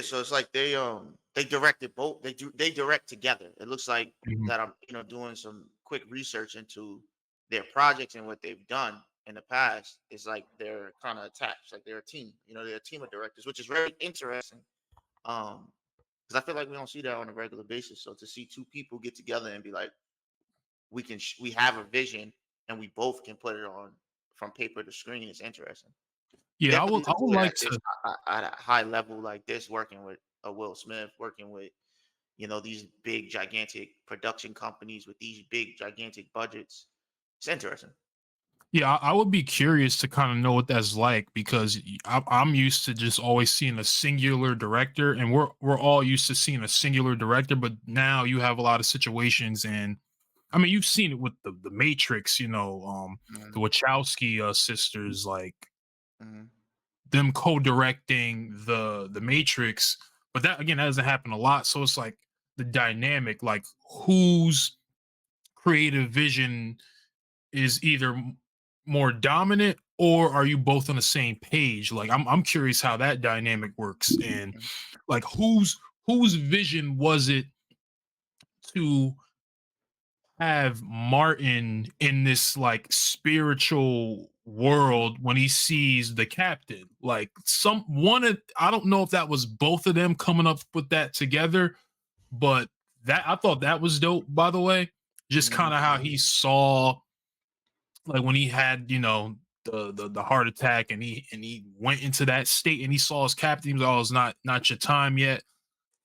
So it's like they directed both. They direct together. It looks like Mhm. that I'm doing some quick research into their projects and what they've done in the past. It's like they're kind of attached, like they're a team. They're a team of directors, which is very interesting. Um, because I feel like we don't see that on a regular basis. So to see two people get together and be like, we have a vision and we both can put it on from paper to screen is interesting. Yeah, Definitely I to do would it like at this to. at a high level like this, working with a Will Smith, working with these big gigantic production companies with these big gigantic budgets. It's interesting. Yeah, I would be curious to kind of know what that's like because I'm used to just always seeing a singular director, and we're all used to seeing a singular director. But now you have a lot of situations, and I mean, you've seen it with the Matrix, the Mhm, Wachowski sisters, like mhm, them co-directing the Matrix. But that again, that doesn't happen a lot. So it's like the dynamic, like whose creative vision is either more dominant or are you both on the same page? Like I'm curious how that dynamic works and mhm, like whose vision was it to have Martin in this like spiritual mhm, world when he sees the captain. Like some one of I don't know if that was both of them coming up with that together, but that I thought that was dope, by the way. Just mhm, kind of how he saw like when he had, the heart attack and he went into that state and he saw his captain, he was like, oh, it's not your time yet.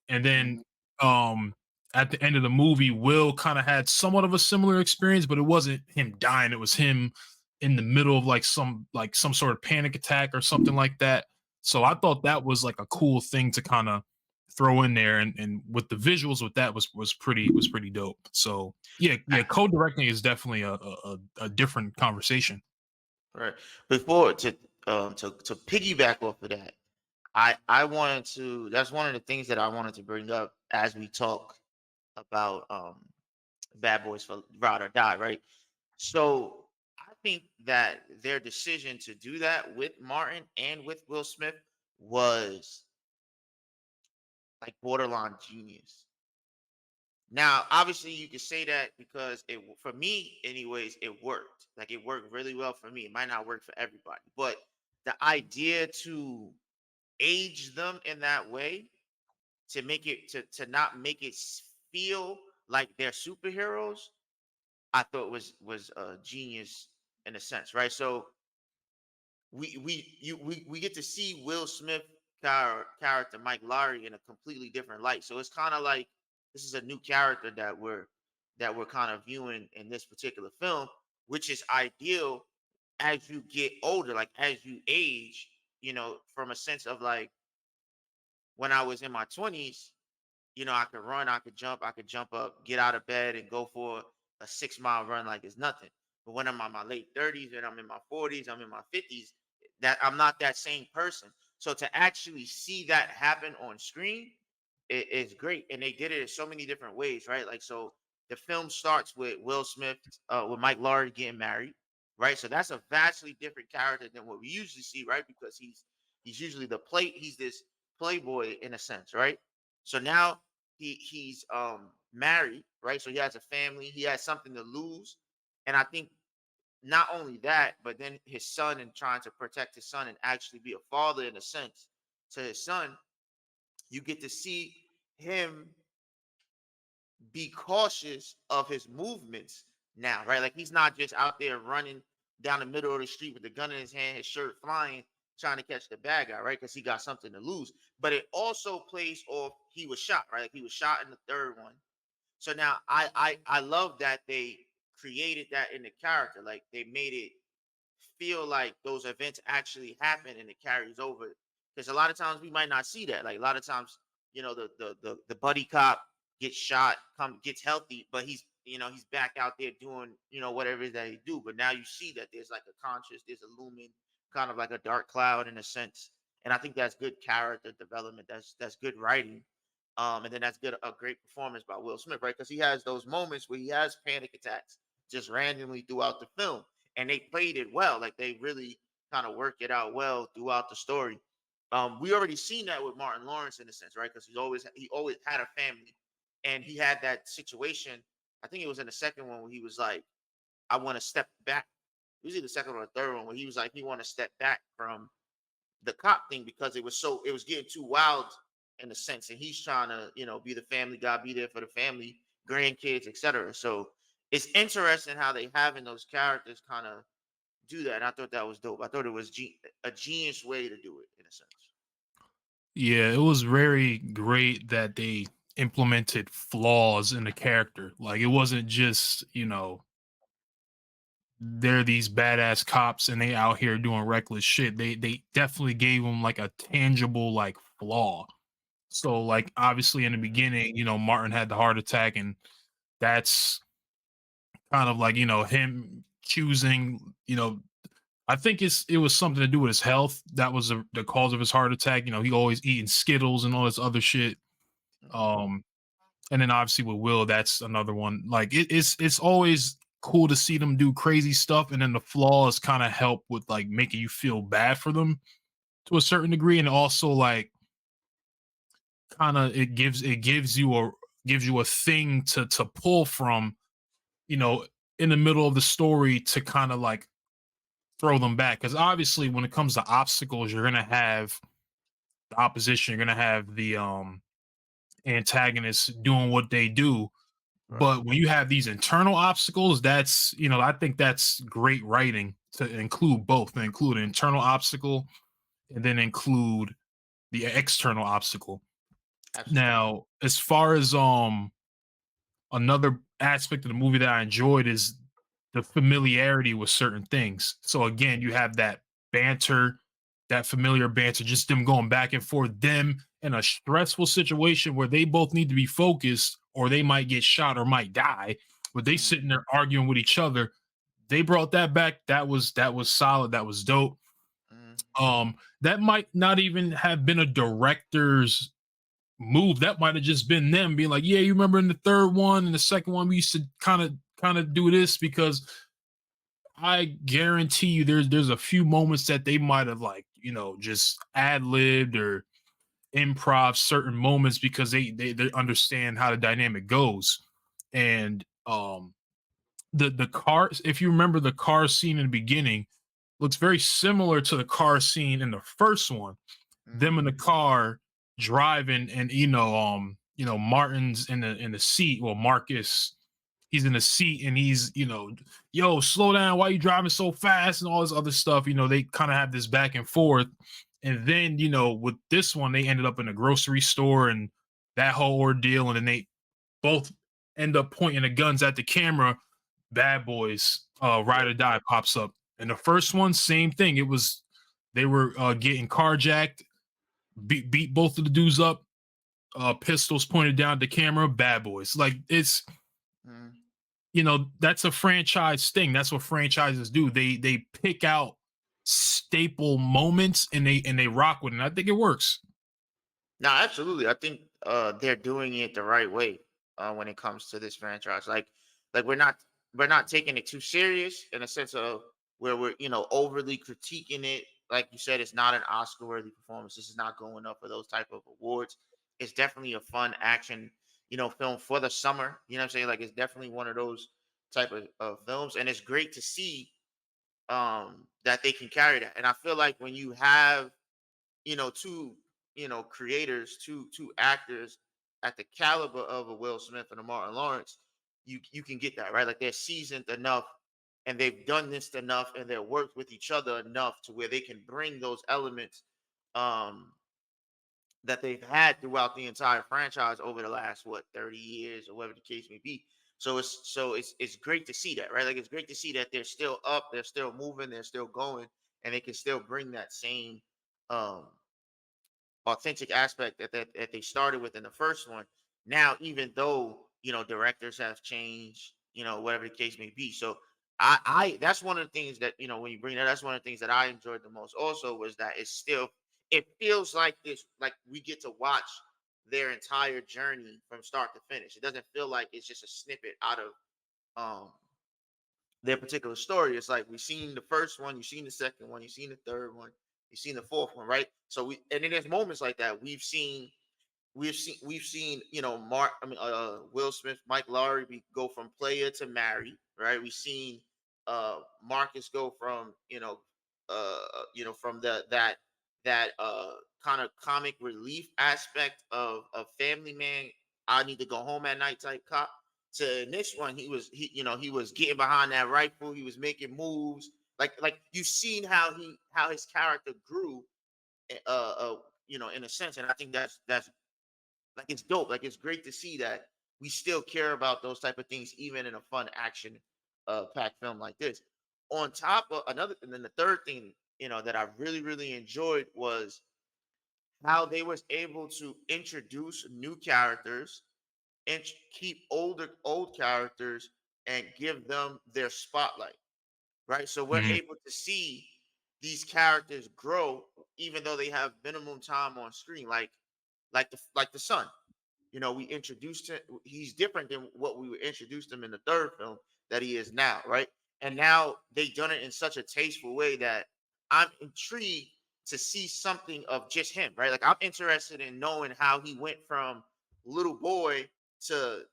And then mhm, um at the end of the movie, Will kind of had somewhat of a similar experience, but it wasn't him dying. It was him in the middle of like some sort of panic attack or something like that. So I thought that was like a cool thing to kind of throw in there, and with the visuals with that was pretty dope. So yeah, co-directing is definitely a different conversation. right. Before to piggyback off of that, I wanted to. That's one of the things that I wanted to bring up as we talk about Bad Boys for Ride or Die, right? So I think that their decision to do that with Martin and with Will Smith was like borderline genius. Now, obviously, you could say that because for me, anyways, it worked. Like it worked really well for me. It might not work for everybody, but the idea to age them in that way, to make it to not make it feel like they're superheroes, I thought was a genius in a sense, right? So we get to see Will Smith character Mike Lowry in a completely different light. So it's kind of like this is a new character that we're kind of viewing in this particular film, which is ideal as you get older, like as you age, from a sense of like when I was in my 20s, I could run, I could jump up, get out of bed and go for a 6 mile run like it's nothing. But when I'm in my late 30s and I'm in my 40s, I'm in my 50s, that I'm not that same person. So to actually see that happen on screen is great. And they did it in so many different ways, right? Like, so the film starts with Will Smith, with Mike Lowry getting married, right? So that's a vastly different character than what we usually see, right? Because he's usually he's this playboy in a sense, right? So now he's married, right? So he has a family, he has something to lose. And I think not only that, but then his son and trying to protect his son and actually be a father in a sense to his son, you get to see him be cautious of his movements now, right? Like he's not just out there running down the middle of the street with the gun in his hand, his shirt flying, trying to catch the bad guy, right? Because he got something to lose. But it also plays off he was shot, right? Like he was shot in the third one. So now I love that they created that in the character. Like they made it feel like those events actually happen and it carries over. Because a lot of times we might not see that. Like a lot of times, the buddy cop gets shot, gets healthy, but he's back out there doing whatever it is that he do. But now you see that there's like a conscious, there's a looming kind of like a dark cloud in a sense. And I think that's good character development. That's good writing. And then that's a great performance by Will Smith, right? Because he has those moments where he has panic attacks just randomly throughout the film, and they played it well. Like they really kind of work it out well throughout the story. We already seen that with Martin Lawrence in a sense, right? Because he always had a family, and he had that situation. I think it was in the second one where he was like, "I want to step back." It was either the second or the third one where he was like, he want to step back from the cop thing because it was getting too wild in a sense, and he's trying to be the family guy, be there for the family, grandkids, etc. So it's interesting how they having those characters kind of do that. And I thought that was dope. I thought it was a genius way to do it in a sense. Yeah, it was very great that they implemented flaws in the character. Like it wasn't just, they're these badass cops and they out here doing reckless shit. They definitely gave them like a tangible like flaw. So like obviously in the Mhm. beginning, Martin had the heart attack and that's kind of like, him choosing, I think it was something to do with his health. That was the cause of his heart attack. He always eating Skittles and all this other shit. Mhm. Um, and then obviously with Will, that's another one. Like it's always cool to see them do crazy stuff, and then the flaws kind of help with like making you feel bad for them to a certain degree, and also like kind of gives you a thing to pull from, you know, in the middle of the story to kind of like throw them back. Because obviously, when it comes to obstacles, you're gonna have the opposition, you're gonna have the antagonists doing what they do. Right. But when you have these internal obstacles, that's, I think that's great writing to include both, to include an internal obstacle and then include the external obstacle. Absolutely. Now, as far as another aspect of the movie that I enjoyed is the familiarity with certain things. So again, you have that banter, that familiar banter, just them going back and forth, them in a stressful situation where they both need to be focused or they might get shot or might die, but they Mhm. sitting there arguing with each other. They brought that back. That was solid. That was dope. Mhm. That might not even have been a director's move. That might have just been them being like, yeah, you remember in the third one and the second one we used to kind of do this, because I guarantee you there's a few moments that they might have like, just ad-libbed or improv certain moments because they understand how the dynamic goes. And the car, if you remember the car scene in the beginning, looks very similar to the car scene in the first one, Mhm. them in the car driving, and Martin's in the seat. Well, Marcus, he's in the seat and he's, yo, slow down, why you driving so fast, and all this other stuff. They kind of have this back and forth. And then, with this one, they ended up in a grocery store and that whole ordeal, and then they both end up pointing the guns at the camera. Bad Boys, Ride Yeah. or Die pops up. And the first one, same thing. It was, they were getting carjacked, beat both of the dudes up, pistols pointed down at the camera. Bad Boys. Like it's, Mhm. that's a franchise thing. That's what franchises do. They pick out staple moments and they rock with it. And I think it works. No, absolutely. I think they're doing it the right way when it comes to this franchise. Like we're not taking it too serious in a sense of where we're overly critiquing it. Like you said, it's not an Oscar worthy performance. This is not going up for those type of awards. It's definitely a fun action film for the summer. You know what I'm saying? Like it's definitely one of those type of films, and it's great to see that they can carry that. And I feel like when you have two creators, two actors at the caliber of a Will Smith and a Martin Lawrence, you can get that right. Like they're seasoned enough, and they've done this enough, and they're worked with each other enough to where they can bring those elements um, that they've had throughout the entire franchise over the last 30 years or whatever the case may be. So it's great to see that, right? Like it's great to see that they're still up, they're still moving, they're still going, and they can still bring that same um authentic aspect that they started with in the first one. Now, even though directors have changed, whatever the case may be. So I that's one of the things that when you bring that, that's one of the things that I enjoyed the most. Also, was that it feels like this, like we get to watch their entire journey from start to finish. It doesn't feel like it's just a snippet out of um their particular story. It's like we've seen the first one, you've seen the second one, you've seen the third one, You've seen the fourth one, right? So we and then there's moments like that we've seen Mark I mean Will Smith, Mike Lowry go from player to married, right? We've seen Marcus go from from that kind of comic relief aspect of family man, I need to go home at night type cop, to in this one he was getting behind that rifle, he was making moves, like you've seen how his character grew, in a sense. And I think that's like it's dope. Like it's great to see that we still care about those type of things, even in a fun action packed film like this. On top of another, and then the third thing that I really enjoyed was how they was able to introduce new characters and keep old characters and give them their spotlight, right? So we're Mhm. able to see these characters grow even though they have minimum time on screen, like the son. We introduced him. He's different than what we were introduced him in the third film that he is now, right? And now they done it in such a tasteful way that I'm intrigued to see something of just him, right? Like I'm interested in knowing how he went from little boy to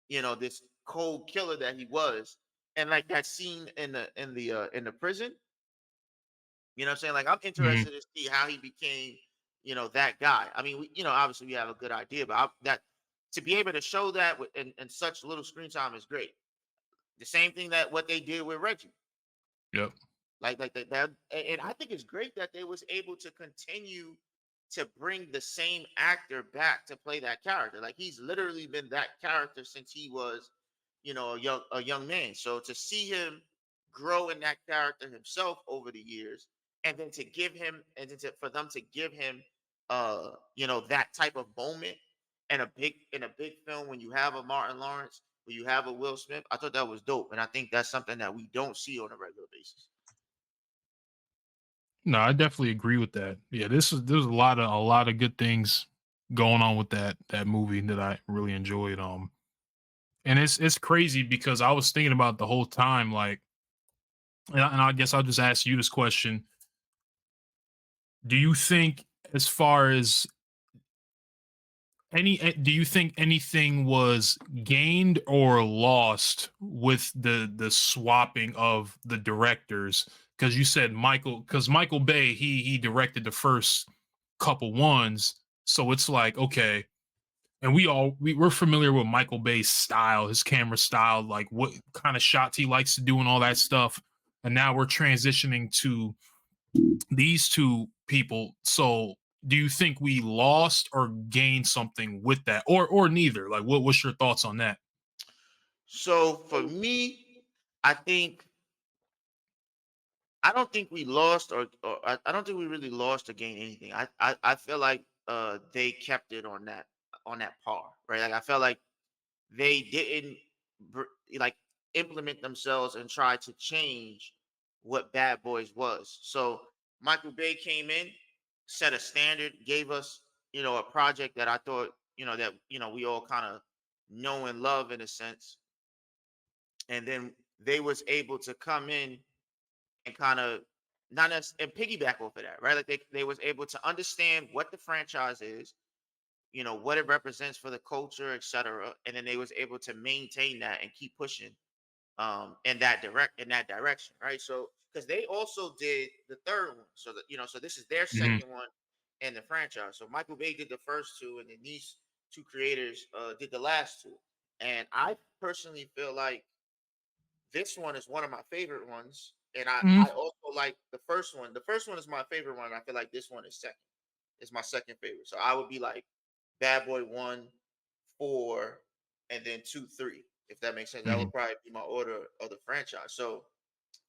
this cold killer that he was. And like that scene in the prison, what I'm saying? Like I'm Mhm. interested to see how he became, that guy. I mean, obviously we have a good idea, but that to be able to show that in such little screen time is great. The same thing that what they did with Reggie. Yep. Like that, and I think it's great that they was able to continue to bring the same actor back to play that character. Like he's literally been that character since he was, a young man. So to see him grow in that character himself over the years, and then to give him, and then for them to give him, that type of moment in a big film when you have a Martin Lawrence, when you have a Will Smith, I thought that was dope, and I think that's something that we don't see on a regular basis. No, I definitely agree with that. Yeah, there's a lot of good things going on with that movie that I really enjoyed. And it's crazy because I was thinking about the whole time, like, and I guess I'll just ask you this question: do you think, as far as do you think anything was gained or lost with the swapping of the directors? Because you said because Michael Bay, he directed the first couple ones, so it's like, okay, and we're familiar with Michael Bay's style, his camera style, like what kind of shots he likes to do and all that stuff. And now we're transitioning to these two people. So do you think we lost or gained something with that, or neither? Like, what's your thoughts on that? So for me, I think I don't think we lost, or I don't think we really lost or gained anything. I feel like they kept it on that par, right? Like I felt like they didn't like implement themselves and try to change what Bad Boys was. So Michael Bay came in, set a standard, gave us a project that I thought that we all kind of know and love in a sense, and then they was able to come in and kind of not and piggyback off of that, right? Like they was able to understand what the franchise is, what it represents for the culture, etc. And then they was able to maintain that and keep pushing in that direction, right? So because they also did the third one, so that so this is their Hmm. second one in the franchise. So Michael Bay did the first two, and then these two creators did the last two. And I personally feel like this one is one of my favorite ones, and I Hmm. I also like the first one. The first one is my favorite one. And I feel like this one is second. It's my second favorite. So I would be like Bad Boy 1, 4, and then 2, 3. If that makes sense, that Hmm. would probably be my order of the franchise. So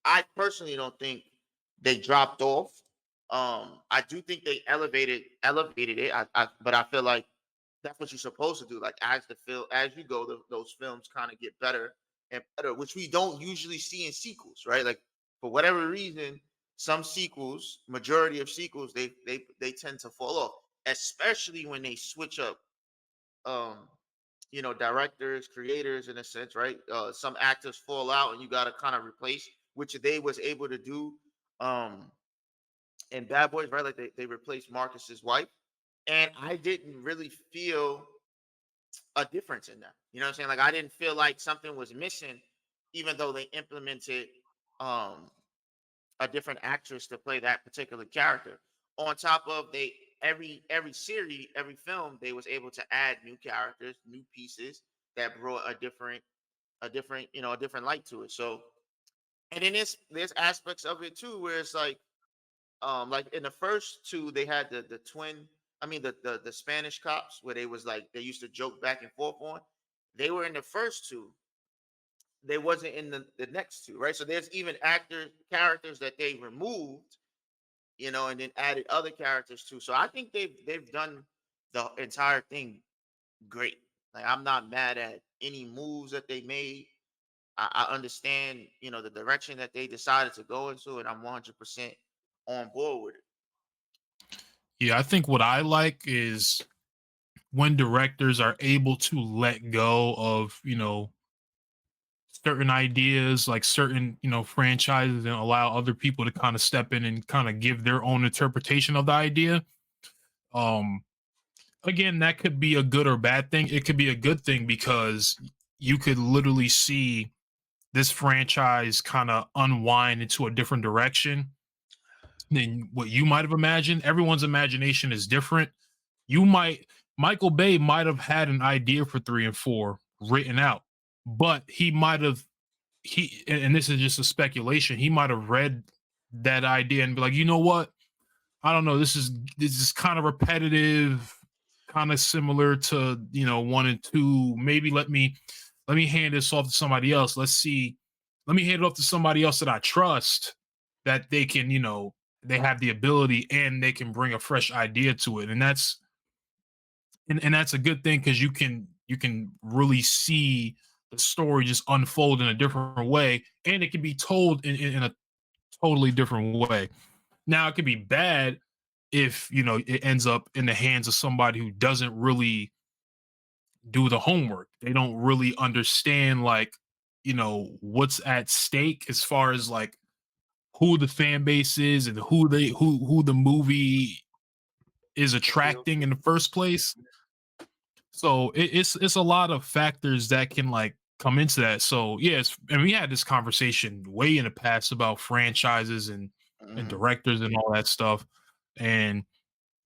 I personally don't think they dropped off. I do think they elevated it. But I feel like that's what you're supposed to do. Like as you go, those films kind of get better and better, which we don't usually see in sequels, right? Like for whatever reason, some sequels, majority of sequels, they tend to fall off, especially when they switch up um directors, creators in a sense, right? Some actors fall out and you got to kind of replace, which they was able to do um in Bad Boys, right? Like they replaced Marcus's wife, and I didn't really feel a difference in that. You know what I'm saying? Like I didn't feel like something was missing, even though they implemented um a different actress to play that particular character. On top of they every series, every film, they was able to add new characters, new pieces that brought a different light to it. So and then there's aspects of it too where it's like in the first two they had the twin, I mean the Spanish cops where they was like they used to joke back and forth on. They were in the first two, they wasn't in the next two, right? So there's even actor characters that they removed, and then added other characters too. So I think they've done the entire thing great. Like I'm not mad at any moves that they made. I understand, the direction that they decided to go into, and I'm 100% on board with it. Yeah, I think what I like is when directors are able to let go of, certain ideas, like certain, franchises, and allow other people to kind of step in and kind of give their own interpretation of the idea. Um, Again, that could be a good or bad thing. It could be a good thing because you could literally see this franchise kind of unwind into a different direction than what you might have imagined. Everyone's imagination is different. You might Michael Bay might have had an idea for 3 and 4 written out, but he might have and this is just a speculation, he might have read that idea and be like, "You know what? I don't know. This is kind of repetitive, kind of similar to, 1 and 2. Maybe let me hand this off to somebody else. Let's see. Let me hand it off to somebody else that I trust that they can, they have the ability and they can bring a fresh idea to it." And that's a good thing because you can really see the story just unfold in a different way, and it can be told in a totally different way. Now it could be bad if it ends up in the hands of somebody who doesn't really do the homework. They don't really understand, like, what's at stake as far as like who the fan base is and who the movie is Feel attracting in the first place. So it's a lot of factors that can like come into that. So yes, and we had this conversation way in the past about franchises and hmm directors and all that stuff. And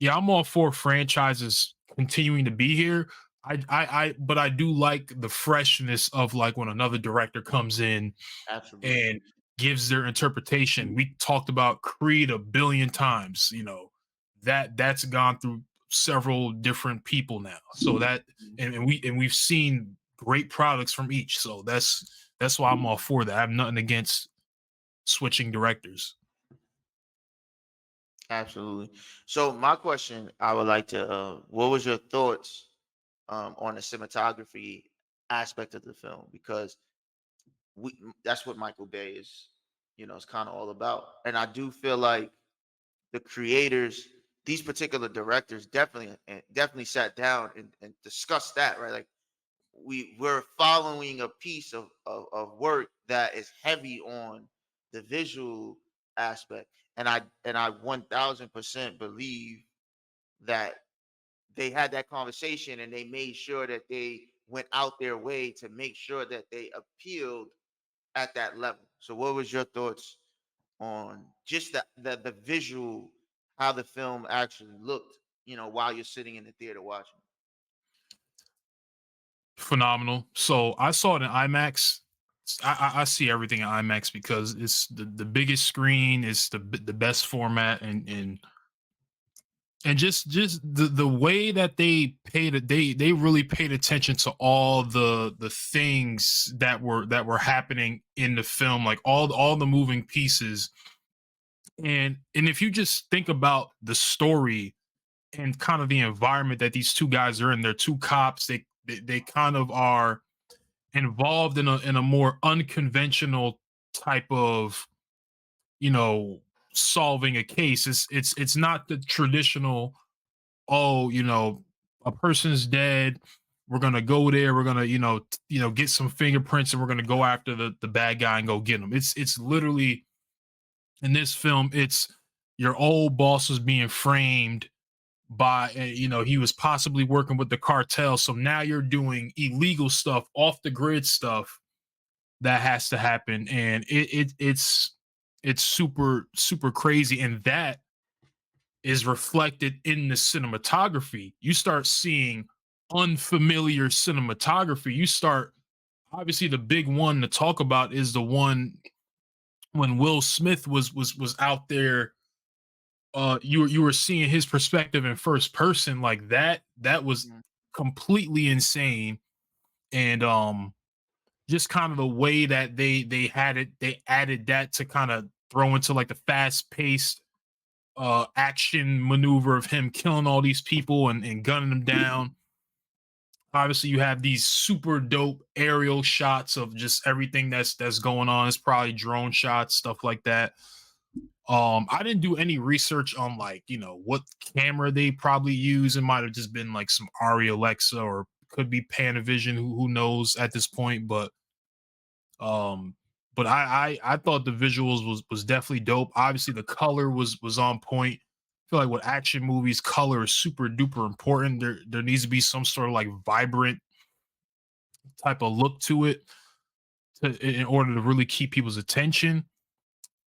yeah, I'm all for franchises continuing to be here. But I do like the freshness of like when another director comes in absolutely. and gives their interpretation. We talked about Creed a billion times, that's gone through several different people now. So that and we've seen great products from each. So that's why I'm all for that. I have nothing against switching directors. Absolutely. So my question, I would like to, what was your thoughts on the cinematography aspect of the film? Because that's what Michael Bay is kind of all about. And I do feel like the creators, these particular directors, definitely sat down and discussed that, right? Like we're following a piece of work that is heavy on the visual aspect, and I 1000% believe that they had that conversation and they made sure that they went out their way to make sure that they appealed at that level. So what was your thoughts on just the visual, how the film actually looked, while you're sitting in the theater watching? Phenomenal. So I saw it in IMAX. I see everything in IMAX because it's the biggest screen, it's the best format, and just the way that they really paid attention to all the things that were happening in the film, like all the moving pieces. And if you just think about the story and kind of the environment that these two guys are in, they're two cops. They kind of are involved in a more unconventional type of, you know solving a case. It's not the traditional, oh, a person's dead, we're gonna go there, we're gonna, get some fingerprints, and we're gonna go after the bad guy and go get him. It's literally, in this film, it's your old boss was being framed by he was possibly working with the cartel, so now you're doing illegal stuff, off the grid stuff that has to happen, and it's super crazy, and that is reflected in the cinematography. You start seeing unfamiliar cinematography. You start Obviously, the big one to talk about is the one when Will Smith was out there. You were seeing his perspective in first person, like that was Mhm. completely insane. And just kind of the way that they had it, they added that to kind of throw into like the fast paced action maneuver of him killing all these people and gunning them down. Obviously, you have these super dope aerial shots of just everything that's going on. It's probably drone shots, stuff like that. I didn't do any research on like what camera they probably use. It might have just been like some Arri Alexa, or could be Panavision. Who knows at this point? Um, but I thought the visuals was definitely dope. Obviously, the color was on point. I feel like with action movies, color is super duper important. There needs to be some sort of like vibrant type of look to it in order to really keep people's attention.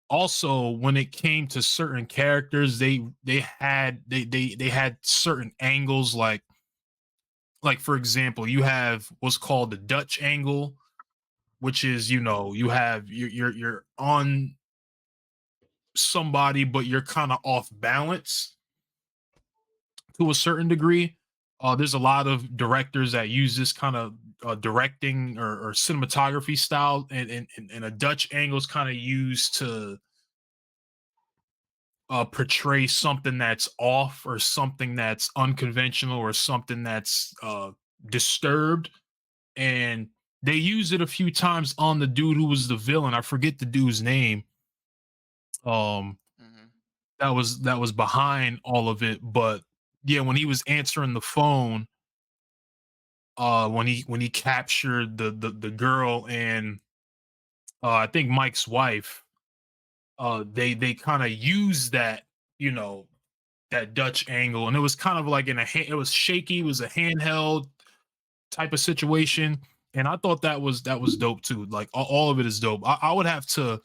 Also, when it came to certain characters, they had certain angles, like for example, you have what's called the Dutch angle, which is you have you're on somebody, but you're kind of off balance to a certain degree. There's a lot of directors that use this kind of directing or cinematography style, and a Dutch angle is kind of used to portray something that's off, or something that's unconventional, or something that's disturbed. And they used it a few times on the dude who was the villain. I forget the dude's name. Um, Mhm. that was behind all of it, but yeah, when he was answering the phone, when he captured the girl and I think Mike's wife, they kind of used that, you know, that Dutch angle, and it was kind of like it was shaky, it was a handheld type of situation, and I thought that was dope too. Like all of it is dope. I would have to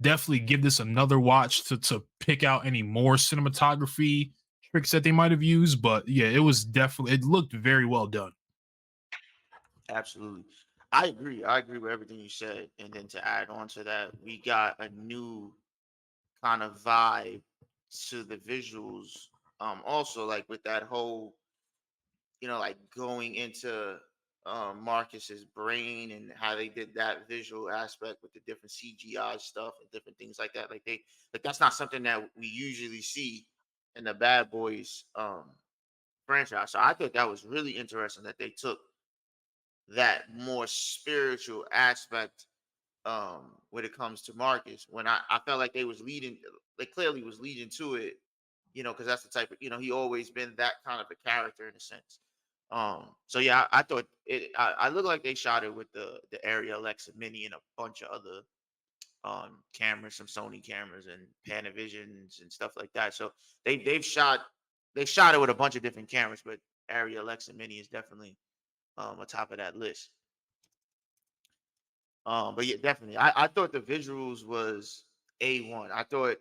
definitely give this another watch to pick out any more cinematography tricks that they might have used, but yeah, it looked very well done. Absolutely. I agree. I agree with everything you said. And then to add on to that, we got a new kind of vibe to the visuals. Also like with that whole, like going into Marcus's brain and how they did that visual aspect with the different CGI stuff and different things like that. Like that's not something that we usually see in the Bad Boys franchise. So I thought that was really interesting that they took that more spiritual aspect when it comes to Marcus. When I felt like they clearly was leading to it, because that's the type of, he always been that kind of a character in a sense. So yeah, I thought I looked like they shot it with the Area Alexa Mini and a bunch of other cameras, some Sony cameras and Panavisions and stuff like that. So they shot it with a bunch of different cameras, but Area Alexa Mini is definitely on top of that list. But yeah, definitely. I thought the visuals was A1. I thought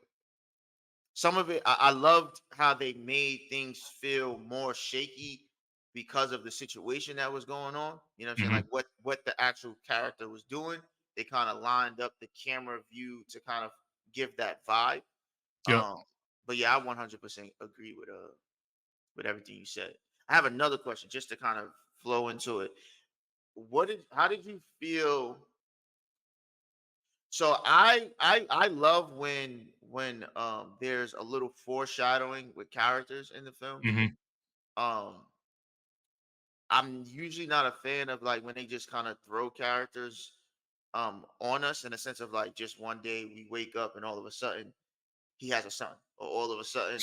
some of it, I loved how they made things feel more shaky because of the situation that was going on. You know what I'm saying? Hmm. Like what the actual character was doing. They kind of lined up the camera view to kind of give that vibe. Yep. Um, but yeah, I 100% agree with everything you said. I have another question just to kind of flow into it. How did you feel? So I love when there's a little foreshadowing with characters in the film. Hmm. Um I'm usually not a fan of like when they just kind of throw characters on us in a sense of like just one day we wake up and all of a sudden he has a son, or all of a sudden,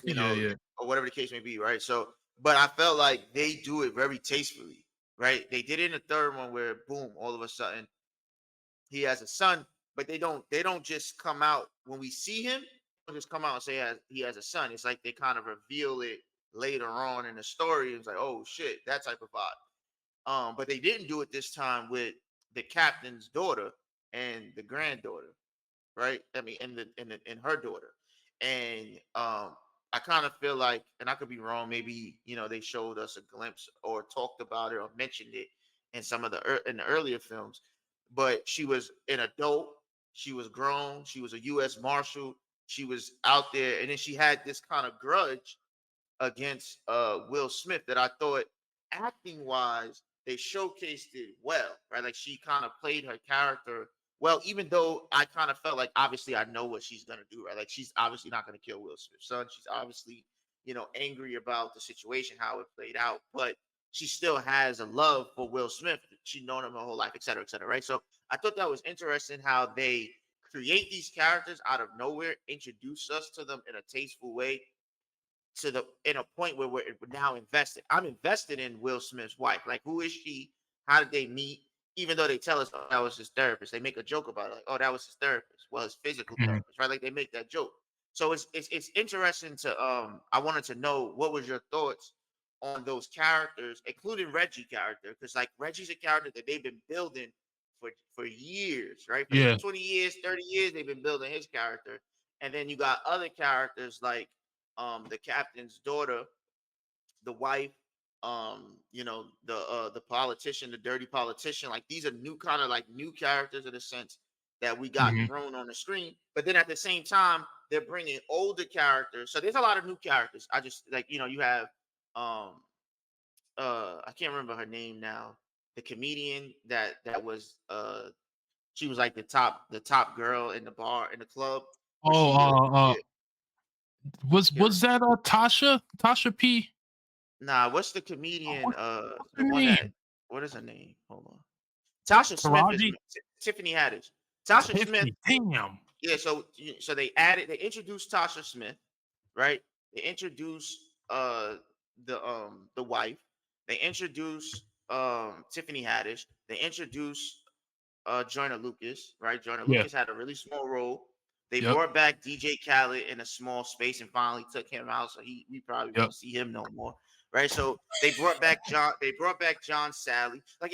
you Yeah, know, yeah. or whatever the case may be, right? So but I felt like they do it very tastefully, right? They did it in the third one where boom, all of a sudden he has a son, but they don't just come out when we see him. just come out and say he has a son. It's like they kind of reveal it later on in the story. It's like, oh shit, that type of vibe. But they didn't do it this time with the captain's daughter and the granddaughter, right? I mean, and her daughter, and I kind of feel like, and I could be wrong. Maybe they showed us a glimpse or talked about it or mentioned it in some of in the earlier films, but she was an adult. She was grown. She was a U.S. Marshal. She was out there, and then she had this kind of grudge against Will Smith that I thought acting wise they showcased it well, right? Like she kind of played her character well, even though I kind of felt like obviously I know what she's gonna do, right? Like she's obviously not gonna kill Will Smith's son. She's obviously, angry about the situation, how it played out, but she still has a love for Will Smith. She's known him her whole life, et cetera, et cetera, right? So I thought that was interesting how they create these characters out of nowhere, introduce us to them in a tasteful way, to the in a point where we're now invested. I'm invested in Will Smith's wife. Like, who is she? How did they meet? Even though they tell us, oh, that was his therapist, they make a joke about it, like, oh, that was his therapist. Well, his physical Mhm. therapist, right? Like they make that joke. So it's interesting to I wanted to know what was your thoughts on those characters, including Reggie character, because like Reggie's a character that they've been building for years, right? For Yeah. 20 years, 30 years, they've been building his character. And then you got other characters like the captain's daughter, the wife, the politician, the dirty politician. Like these are new kind of like new characters in a sense that we got Mhm. thrown on the screen. But then at the same time, they're bringing older characters. So there's a lot of new characters. I just like you have um I can't remember her name now. The comedian that was she was like the top girl in the bar in the club where Oh, she was, yeah, was that Tasha P? nah, what's the Oh, comedian? what's her The one that, name? what is her name? Hold on. Tasha Smith is Taraji Tiffany Haddish. Tasha Smith, Tiffany. Damn. yeah. So they introduced Tasha Smith, right? They introduced the wife. They introduced Tiffany Haddish. They introduced Joyner Lucas, right? Joyner Yeah. Lucas had a really small role. They Yep. brought back DJ Khaled in a small space and finally took him out, so we probably Yep. won't see him no more, right? So they brought back John. They brought back John Sally. Like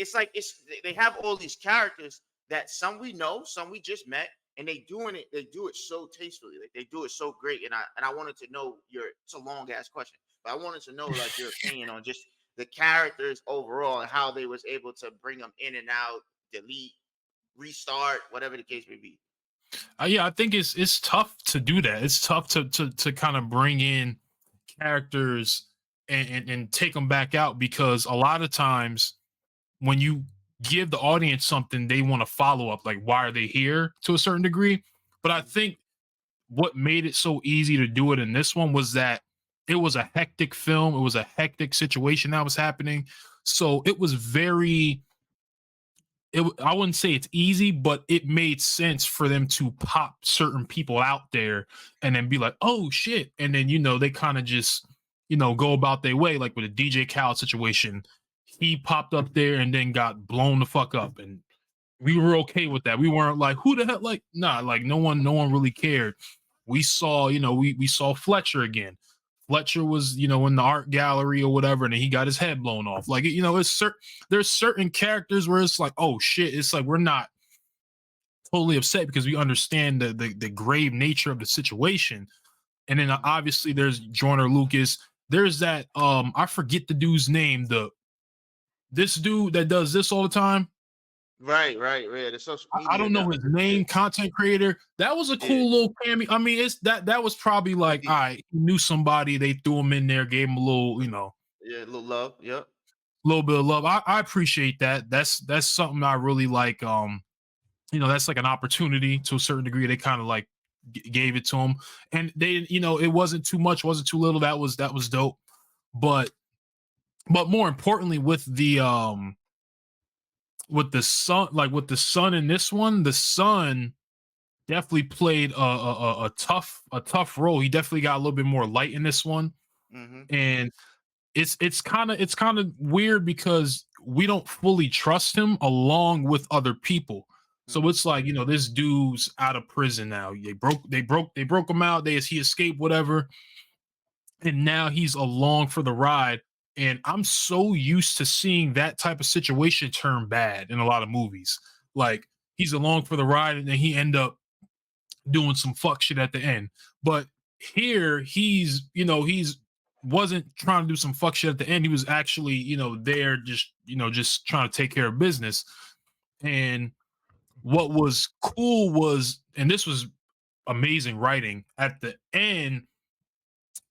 they have all these characters that some we know, some we just met, and they doing it. They do it so tastefully. Like they do it so great. And I wanted to know your. It's a long ass question, but I wanted to know like your opinion on just the characters overall and how they was able to bring them in and out, delete, restart, whatever the case may be. Yeah, I think it's tough to do that. It's tough to kind of bring in characters and take them back out because a lot of times when you give the audience something, they want to follow up. Like, why are they here to a certain degree? But I think what made it so easy to do it in this one was that it was a hectic film. It was a hectic situation that was happening. So it was very I wouldn't say it's easy, but it made sense for them to pop certain people out there and then be like, oh shit. And then, they kind of just, go about their way. Like with the DJ Khaled situation, he popped up there and then got blown the fuck up. And we were okay with that. We weren't like, who the hell? Like, nah, like no one really cared. We saw, we saw Fletcher again. Fletcher was, in the art gallery or whatever, and then he got his head blown off. Like, there's certain characters where it's like, oh shit, it's like we're not totally upset because we understand the grave nature of the situation. And then obviously there's Joyner Lucas. There's that I forget the dude's name, this dude that does this all the time. Right, right, right. The social I media don't know guy. his Yeah, name, content creator. That was a yeah, cool little cameo. I mean, it's that was probably like, all right, he knew somebody, they threw him in there, gave him a little, yeah. A little love. Yep. little bit of love. I appreciate that. That's something I really like. That's like an opportunity to a certain degree. They kind of like gave it to him, and they, it wasn't too much, wasn't too little. That was dope. But more importantly, with the son, like with the son in this one, the son definitely played a tough role. He definitely got a little bit more light in this one, Mm-hmm. and it's kind of weird because we don't fully trust him along with other people. So Mm-hmm. it's like, this dude's out of prison now. They broke him out. He escaped, whatever, and now he's along for the ride. And I'm so used to seeing that type of situation turn bad in a lot of movies. Like, he's along for the ride, and then he end up doing some fuck shit at the end. But here, he's wasn't trying to do some fuck shit at the end. He was actually, there just trying to take care of business. And what was cool was, and this was amazing writing at the end,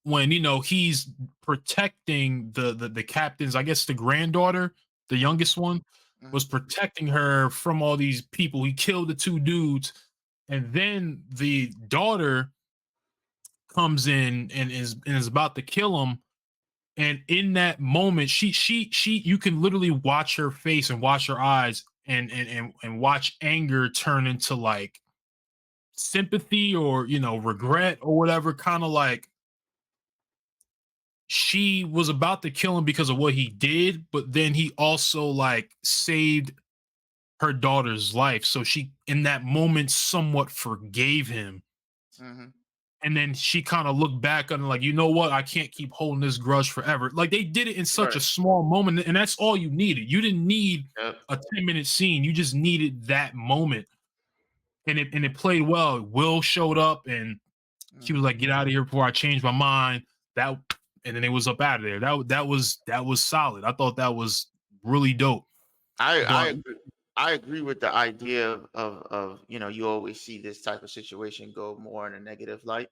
when he's protecting the captain's, I guess, the granddaughter, the Mm-hmm. youngest one, Mm-hmm. was protecting her from all these people. He killed the two dudes, and then the daughter comes in and is about to kill him. And in that moment, she you can literally watch her face and watch her eyes, and watch anger turn into like sympathy, or Mm-hmm. regret, or whatever. Kind of like, she was about to kill him because of what he did, but then he also like saved her daughter's life. So she, in that moment, somewhat forgave him. Mm-hmm. And then she kind of looked back on it like, you know what? I can't keep holding this grudge forever. Like, they did it in such a Right. small moment, and that's all you needed. You didn't need Yep. a 10-minute scene. You just needed that moment. And it played well. Will showed up, and she was Mm-hmm. like, "Get out of here before I change my mind." That, and then it was up out of there. That was solid. I thought that was really dope. I But agree. I agree with the idea of you always see this type of situation go more in a negative light.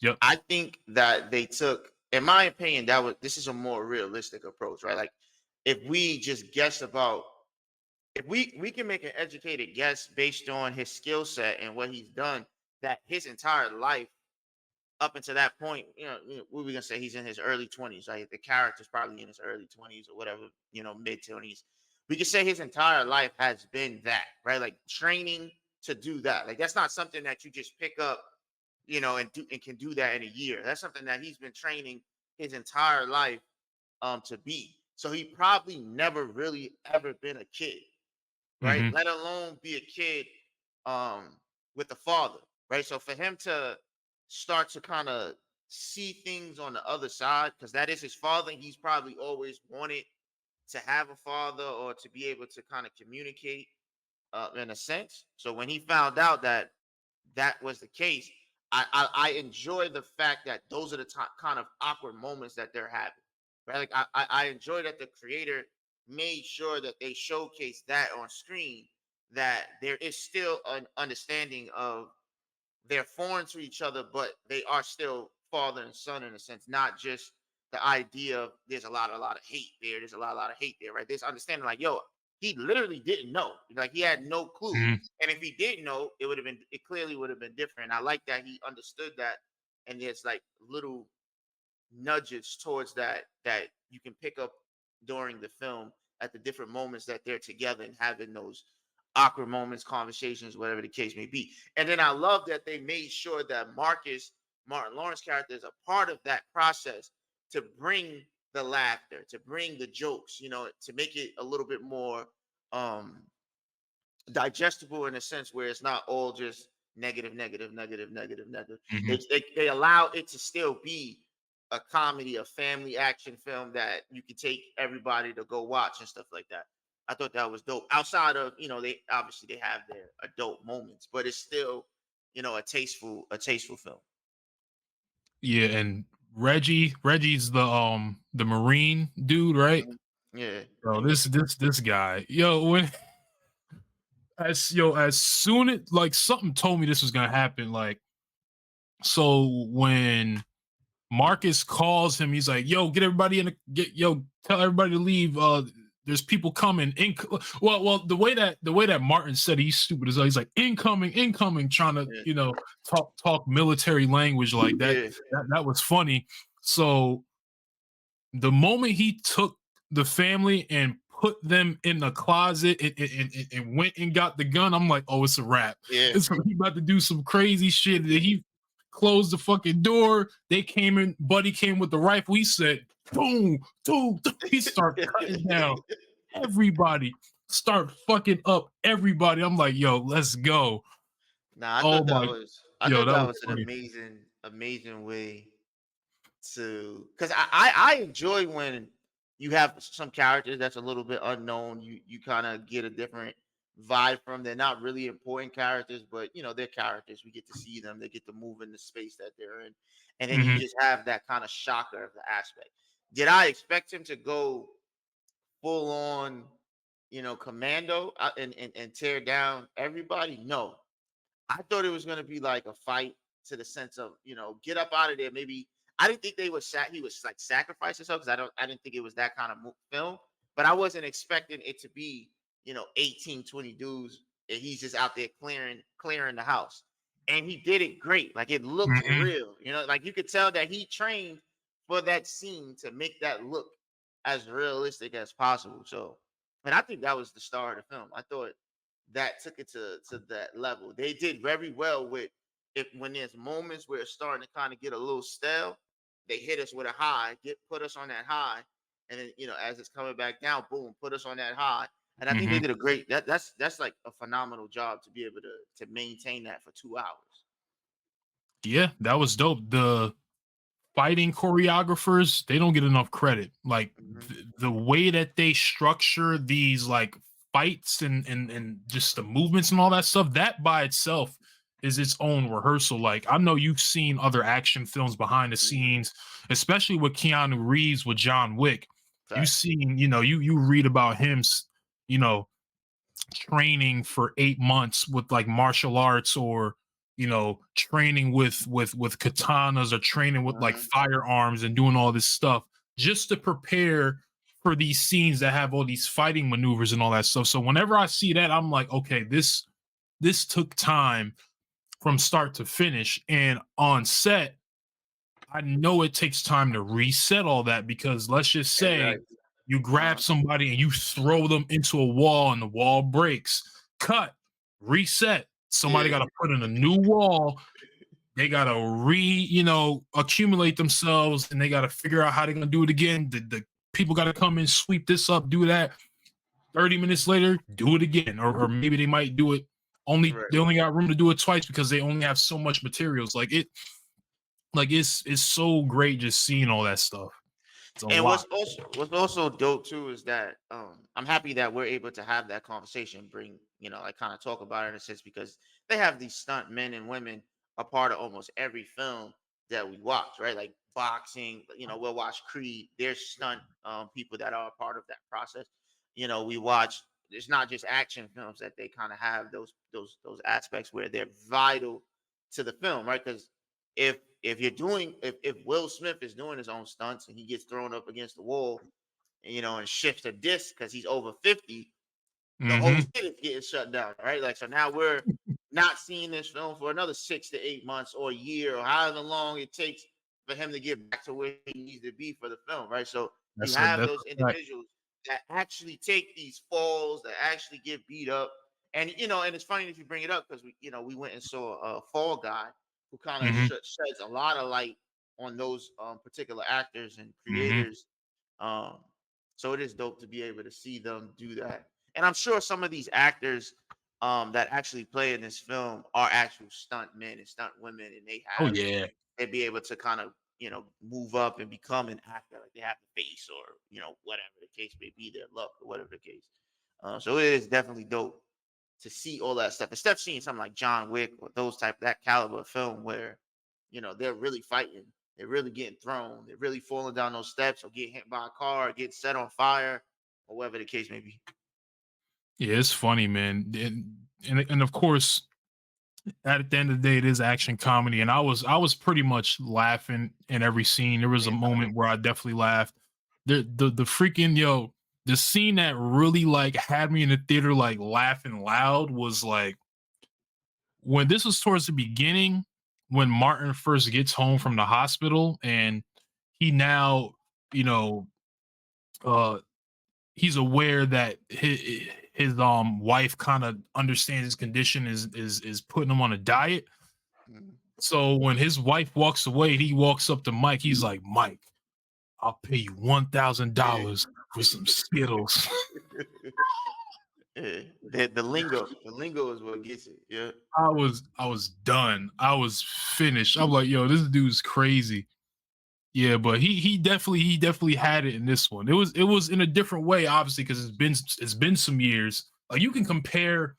yep. I think that they took, in my opinion, this is a more realistic approach, right? Like, if we just guess about, if we can make an educated guess based on his skill set and what he's done, that his entire life up until that point, what we gonna say, he's in his early 20s, right? The character's probably in his early 20s or whatever, mid 20s. We could say his entire life has been that, right? Like, training to do that. Like, that's not something that you just pick up, and can do that in a year. That's something that he's been training his entire life to be. So he probably never really ever been a kid, right? Hmm. Let alone be a kid um with the father, right? So for him to start to kind of see things on the other side, because that is his father, he's probably always wanted to have a father or to be able to kind of communicate in a sense. So when he found out that that was the case, I enjoy the fact that those are the kind of awkward moments that they're having. Right? Like, I enjoy that the creator made sure that they showcase that on screen, that there is still an understanding of, they're foreign to each other, but they are still father and son in a sense, not just the idea of there's a lot of hate there. There's a lot of hate there, right? There's understanding like, yo, he literally didn't know. Like, he had no clue. Hmm. And if he did know, it clearly would have been different. I like that he understood that. And there's like little nudges towards that you can pick up during the film at the different moments that they're together and having those awkward moments, conversations, whatever the case may be. And then I love that they made sure that Martin Lawrence character is a part of that process to bring the laughter, to bring the jokes, to make it a little bit more um digestible in a sense where it's not all just negative, negative, negative, negative, negative. Hmm. They allow it to still be a comedy, a family action film that you can take everybody to go watch and stuff like that. I thought that was dope. Outside of, they obviously they have their adult moments, but it's still, a tasteful film. Yeah, and Reggie's the Marine dude, right? Mhm. Yeah. Bro, this guy, when as soon as, like, something told me this was gonna happen. Like, so when Marcus calls him, he's like, "Yo, get everybody in the tell everybody to leave. There's people coming." Well, the way that Martin said, he's stupid as well. He's like, "Incoming, incoming," trying to Yeah. talk military language like that. Yeah. That was funny. So the moment he took the family and put them in the closet, and went and got the gun, I'm like, oh, it's a wrap. Yeah. He about to do some crazy shit. He closed the fucking door. They came in. Buddy came with the rifle. He said, boom, boom, boom. He started cutting down everybody. start fucking up everybody. I'm like, yo, let's go. Nah, Oh my, I yo, thought that that was was an funny. amazing way to, because I enjoy when you have some characters that's a little bit unknown. You kind of get a different vibe from. They're not really important characters, but they're characters. We get to see them. They get to move in the space that they're in, and then you Mhm, just have that kind of shocker of the aspect. Did I expect him to go full on, commando, and tear down everybody? No, I thought it was gonna be like a fight to the sense of, get up out of there. Maybe I didn't think they would he was like sacrifice himself, because I didn't think it was that kind of film. But I wasn't expecting it to be, 18, 20 dudes, and he's just out there clearing the house. And he did it great. Like, it looked mhm, real. Like, you could tell that he trained for that scene to make that look as realistic as possible. So, and I think that was the star of the film. I thought that took it to that level. They did very well with it when there's moments where it's starting to kind of get a little stale. They hit us with a high, put us on that high, and then as it's coming back down, boom, put us on that high. And I think they mhm. did a great. That's like a phenomenal job to be able to maintain that for 2 hours. Yeah, that was dope. The fighting choreographers, they don't get enough credit. Like Hmm. the way that they structure these like fights and just the movements and all that stuff, that by itself is its own rehearsal. Like I know you've seen other action films behind the Hmm. scenes, especially with Keanu Reeves with John Wick. You Facts. seen, you read about him, you know, training for 8 months with like martial arts, or training with katanas, or training with like Hmm. firearms and doing all this stuff just to prepare for these scenes that have all these fighting maneuvers and all that stuff. So whenever I see that, I'm like, okay, this took time from start to finish. And on set, I know it takes time to reset all that, because let's just say Exactly. you grab Uh-huh. somebody and you throw them into a wall and the wall breaks. Cut, reset. Somebody Yeah. got to put in a new wall. They got to accumulate themselves, and they got to figure out how they're going to do it again. The people got to come in, sweep this up, do that. 30 minutes later, do it again. Or maybe they might do it Right. they only got room to do it twice because they only have so much materials. It's so great just seeing all that stuff. It's a And lot. what's also dope too is that I'm happy that we're able to have that conversation, bring like kind of talk about it in a sense, because they have these stunt men and women a part of almost every film that we watch, right? Like boxing, we'll watch Creed. There's stunt people that are a part of that process. We watch. It's not just action films that they kind of have those aspects where they're vital to the film, right? Because if you're doing if Will Smith is doing his own stunts and he gets thrown up against the wall, and shifts a disc because he's over 50, the whole Mhm. shit is getting shut down, right? Like, so now we're not seeing this film for another 6 to 8 months or a year or however long it takes for him to get back to where he needs to be for the film, right? So you have That's those a fact. individuals that actually take these falls, that actually get beat up. And and it's funny that you bring it up, because we went and saw a Fall Guy, who kind of Mhm. sheds a lot of light on those particular actors and Mhm. creators. um so it is dope to be able to see them do that. And I'm sure some of these actors that actually play in this film are actual stunt men and stunt women, and Oh yeah. they'd be able to kind of move up and become an actor, like they have the face, or whatever the case may be, their luck or whatever the case. So it is definitely dope to see all that stuff. Instead of seeing something like John Wick or those type that caliber of film where they're really fighting, they're really getting thrown, they're really falling down those steps or getting hit by a car, or getting set on fire, or whatever the case may be. Yeah, it's funny, man. And of course, at the end of the day, it is action comedy. And I was pretty much laughing in every scene. There was a Same time. moment where I definitely laughed. The freaking the scene that really like had me in the theater like laughing loud was like when this was towards the beginning, when Martin first gets home from the hospital, and he now, you know, uh he's aware that his wife kind of understands his condition, is putting him on a diet. Mhm. So when his wife walks away, he walks up to Mike. He's like, Mike, I'll pay you Yeah. $1,000 for some Skittles. Yeah. The lingo is what gets it. Yeah. I was done. I was finished. I'm like, yo, this dude's crazy. Yeah, but he definitely had it in this one. It was in a different way, obviously, because it's been some years. Like you can compare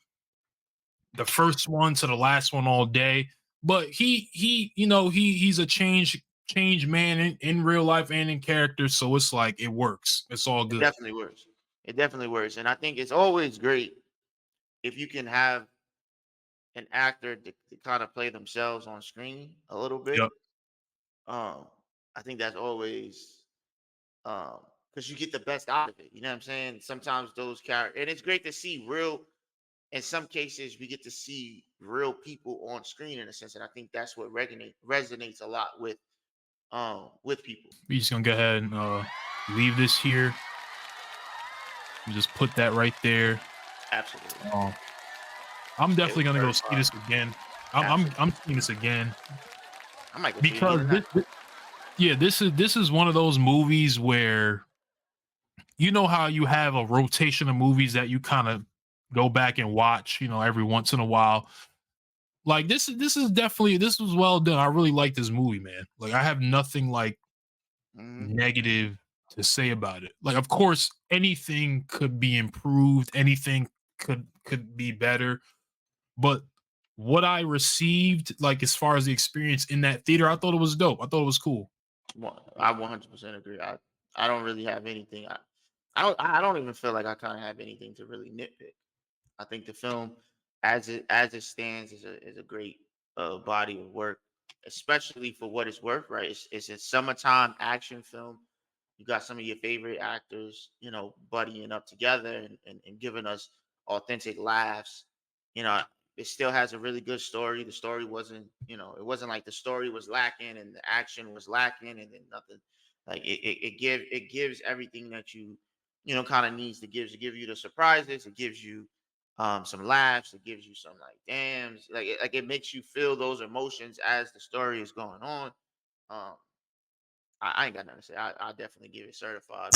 the first one to the last one all day, but he's a change man in real life and in character, so it's like it works. It's all It good. definitely works. It definitely works. And I think it's always great if you can have an actor to kind of play themselves on screen a little bit. Yep. Um, I think that's always um because you get the best out of it. You know what I'm saying? Sometimes those characters, and it's great to see real. In some cases, we get to see real people on screen in a sense, and I think that's what resonates a lot with people. We just gonna go ahead and leave this here. We just put that right there. Absolutely, Um, I'm it definitely was gonna go very see fun. this again. I'm I'm, Absolutely, I'm seeing this again I might go see it again because tonight. yeah, this is one of those movies where you know how you have a rotation of movies that you kind of go back and watch, every once in a while. Like this is definitely this was well done. I really like this movie, man. Like I have nothing like Hmm. negative to say about it. Like of course anything could be improved, anything could be better, but what I received like as far as the experience in that theater, I thought it was dope. I thought it was cool. I 100% agree. I don't really have anything. I don't even feel like I kind of have anything to really nitpick. I think the film, as it stands, is a great body of work, especially for what it's worth. Right, it's a summertime action film. You got some of your favorite actors, buddying up together and giving us authentic laughs. You know, it still has a really good story. The story wasn't, it wasn't like the story was lacking and the action was lacking and then nothing. Like it gives everything that kind of needs to give. It gives you the surprises. It gives you some laughs. It gives you some like dams. Like it makes you feel those emotions as the story is going on. Um, I ain't got nothing to say. I definitely give it certified.